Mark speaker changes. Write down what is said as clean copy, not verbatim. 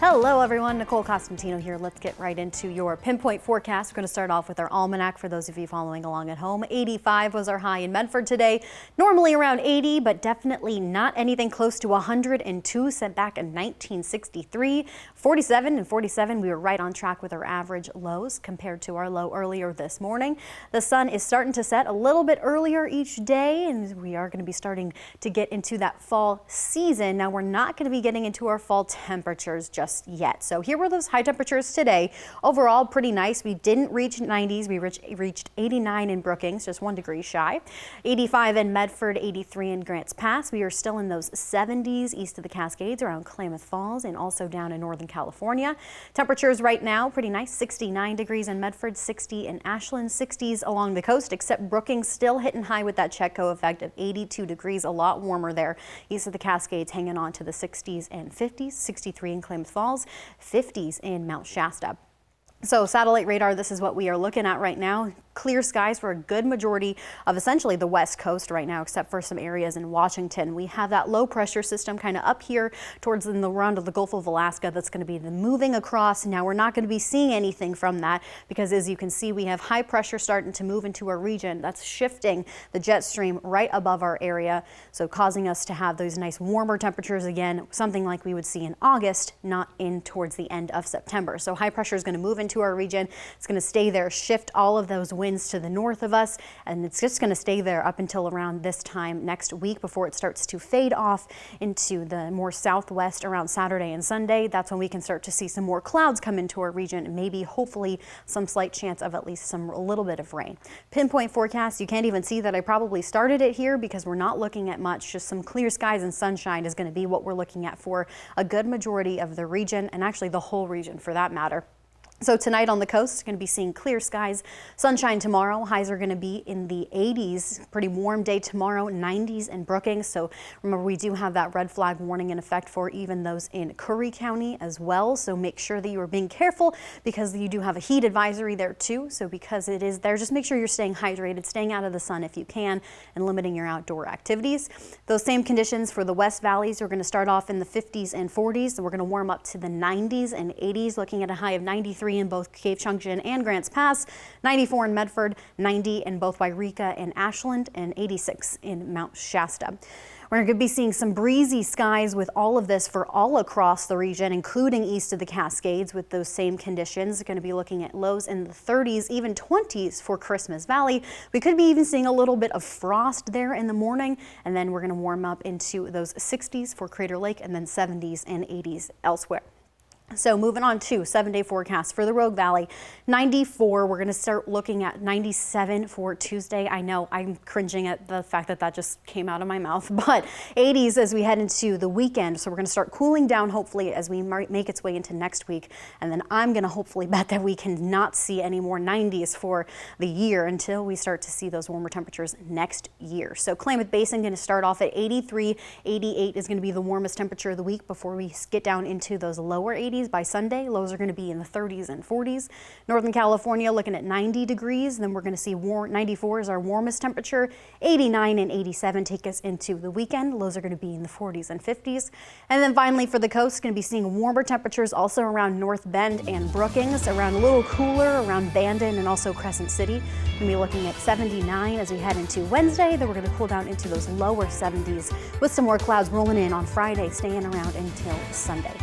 Speaker 1: Hello everyone, Nicole Costantino here. Let's get right into your pinpoint forecast. We're going to start off with our almanac for those of you following along at home. 85 was our high in Medford today. Normally around 80, but definitely not anything close to 102 set back in 1963. 47 and 47, we were right on track with our average lows compared to our low earlier this morning. The sun is starting to set a little bit earlier each day, and we are going to be starting to get into that fall season. Now we're not going to be getting into our fall temperatures just yet. So here were those high temperatures today. Overall, pretty nice. We didn't reach 90s. We reached 89 in Brookings, just 1 degree shy. 85 in Medford, 83 in Grants Pass. We are still in those 70s east of the Cascades around Klamath Falls and also down in Northern California. Temperatures right now, pretty nice. 69 degrees in Medford, 60 in Ashland, 60s along the coast, except Brookings still hitting high with that Chetco effect of 82 degrees, a lot warmer there. East of the Cascades hanging on to the 60s and 50s, 63 in Klamath Falls, 50s in Mount Shasta. So satellite radar, this is what we are looking at right now. Clear skies for a good majority of essentially the west coast right now, except for some areas in Washington. We have that low pressure system kind of up here towards the round of the Gulf of Alaska that's going to be moving across. Now we're not going to be seeing anything from that because, as you can see, we have high pressure starting to move into our region. That's shifting the jet stream right above our area, so causing us to have those nice warmer temperatures again, something like we would see in August, not in towards the end of September. So high pressure is going to move into our region. It's going to stay there, shift all of those winds to the north of us, and it's just going to stay there up until around this time next week before it starts to fade off into the more southwest around Saturday and Sunday. That's when we can start to see some more clouds come into our region and maybe hopefully some slight chance of at least a little bit of rain. Pinpoint forecast, you can't even see that I probably started it here because we're not looking at much. Just some clear skies and sunshine is going to be what we're looking at for a good majority of the region, and actually the whole region for that matter. So tonight on the coast, going to be seeing clear skies, sunshine tomorrow. Highs are going to be in the 80s. Pretty warm day tomorrow, 90s in Brookings. So remember, we do have that red flag warning in effect for even those in Curry County as well. So make sure that you are being careful because you do have a heat advisory there too. So because it is there, just make sure you're staying hydrated, staying out of the sun if you can, and limiting your outdoor activities. Those same conditions for the West Valleys. We're going to start off in the 50s and 40s. So we're going to warm up to the 90s and 80s, looking at a high of 93 in both Cave Junction and Grants Pass, 94 in Medford, 90 in both Wairika and Ashland, and 86 in Mount Shasta. We're going to be seeing some breezy skies with all of this for all across the region, including east of the Cascades with those same conditions. We're going to be looking at lows in the 30s, even 20s for Christmas Valley. We could be even seeing a little bit of frost there in the morning, and then we're going to warm up into those 60s for Crater Lake and then 70s and 80s elsewhere. So moving on to 7-day forecast for the Rogue Valley, 94. We're going to start looking at 97 for Tuesday. I know I'm cringing at the fact that that just came out of my mouth, but 80s as we head into the weekend. So we're going to start cooling down hopefully as we make its way into next week. And then I'm going to hopefully bet that we can not see any more 90s for the year until we start to see those warmer temperatures next year. So Klamath Basin going to start off at 83. 88 is going to be the warmest temperature of the week before we get down into those lower 80s. By Sunday, lows are going to be in the 30s and 40s. Northern California looking at 90 degrees. Then we're going to see 94 is our warmest temperature. 89 and 87 take us into the weekend. Lows are going to be in the 40s and 50s. And then finally for the coast, going to be seeing warmer temperatures also around North Bend and Brookings, around a little cooler around Bandon and also Crescent City. We're going to be looking at 79 as we head into Wednesday. Then we're going to cool down into those lower 70s with some more clouds rolling in on Friday, staying around until Sunday.